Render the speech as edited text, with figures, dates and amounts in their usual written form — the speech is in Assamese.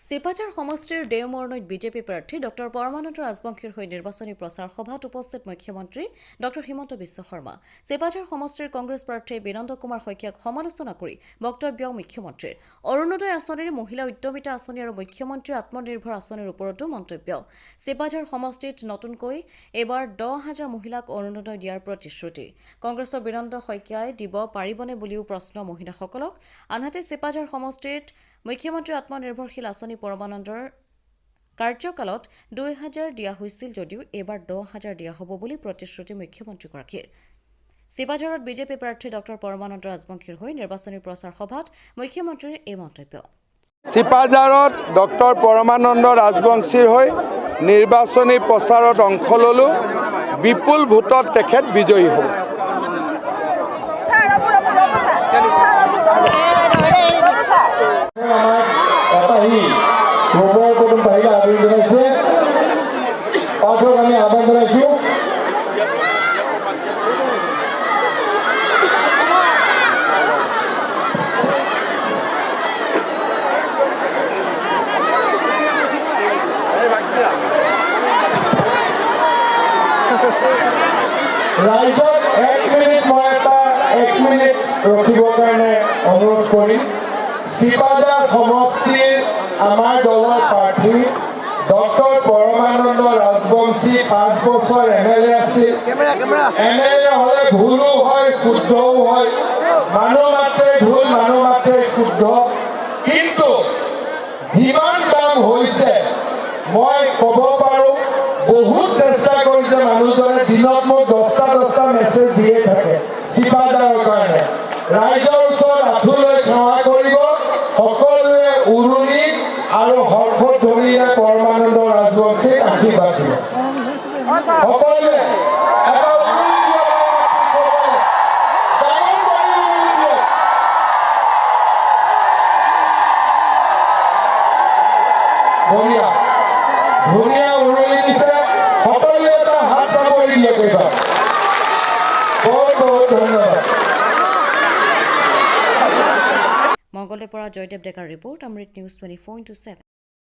চিপাঝাৰ সমষ্টিৰ দেওমৰণৈত বিজেপি প্ৰাৰ্থী ডক্টৰ পৰমানন্দ ৰাজবংশীৰ হৈ নিৰ্বাচনী প্ৰচাৰ সভাত উপস্থিত মুখ্যমন্ত্ৰী ডক্টৰ হিমন্ত বিশ্ব শৰ্মা। চিপাঝাৰ সমষ্টিৰ কংগ্ৰেছ প্ৰাৰ্থী বিনন্দ কুমাৰ শইকীয়াক সমালোচনা কৰি বক্তব্য মুখ্যমন্ত্ৰীৰ। অৰুণোদয় আঁচনিৰ মহিলা উদ্যমিতা আঁচনি আৰু মুখ্যমন্ত্ৰীৰ আত্মনিৰ্ভৰ আঁচনিৰ ওপৰতো মন্তব্য। চিপাঝাৰ সমষ্টিত নতুনকৈ এইবাৰ 10,000 মহিলাক অৰুণোদয় দিয়াৰ প্ৰতিশ্ৰুতি। কংগ্ৰেছৰ বিনন্দ শইকীয়াই দিব পাৰিবনে বুলিও প্ৰশ্ন মহিলাসকলক। আনহাতে চিপাঝাৰ সমষ্টিত মুখ্যমন্ত্ৰী আত্মনিৰ্ভৰশীল আঁচনি পৰমানন্দৰ কাৰ্যকালত 2,000 দিয়া হৈছিল যদিও এইবাৰ 10,000 দিয়া হ'ব বুলি প্ৰতিশ্ৰুতি মুখ্যমন্ত্ৰীগৰাকীৰ। চিপাঝাৰত বিজেপি প্ৰাৰ্থী ডক্টৰ পৰমানন্দ ৰাজবংশীৰ হৈ নিৰ্বাচনী প্ৰচাৰ সভাত মুখ্যমন্ত্ৰীৰ এই মন্তব্য। চিপাঝাৰত ডক্টৰ পৰমানন্দ ৰাজবংশীৰ হৈ নিৰ্বাচনী প্ৰচাৰত অংশ ল'লোঁ। বিপুল ভোটত তেখেত বিজয়ী হ'ব। ৰাইজক 1 মিনিট মই এটা 1 মিনিট ৰখিবৰ কাৰণে অনুৰোধ কৰিম। চিপাঝাৰ সমষ্টিৰ আমাৰ দলৰ প্ৰাৰ্থী ডক্টৰ পৰমানন্দ ৰাজবংশী 5 বছৰ MLA আছিল। MLA হ'লে ভুলো হয়, শুদ্ধও হয়। মানুহ মাত্ৰে ভুল, মানুহ মাত্ৰে শুদ্ধ। কিন্তু যিমান কাম হৈছে মই ক'ব পাৰোঁ, বহুত চেষ্টা কৰিছে মানুহজনে। দিনত মই 10টা মেছেজ দিয়ে থাকে চিপাঝাৰৰ কাৰণে। ৰাইজৰ ওচৰত আঁঠুলৈ সেৱা কৰিব, সকলোৱে উৰুণি আৰু হৰ্ষত ধৰিলে পৰমানন্দ ৰাজবংশীক আশীৰ্বাদ দিব। সকলোৱে ধুনীয়া উৰুলি দিছে। সকলোৱে এটা হাত চাপৰি দিয়ে কৰিবা। বহুত বহুত ধন্যবাদ। মংগলদৈৰ পৰা জয়দেৱ ডেকাৰ ৰিপৰ্ট, অমৃত নিউজ 24/7।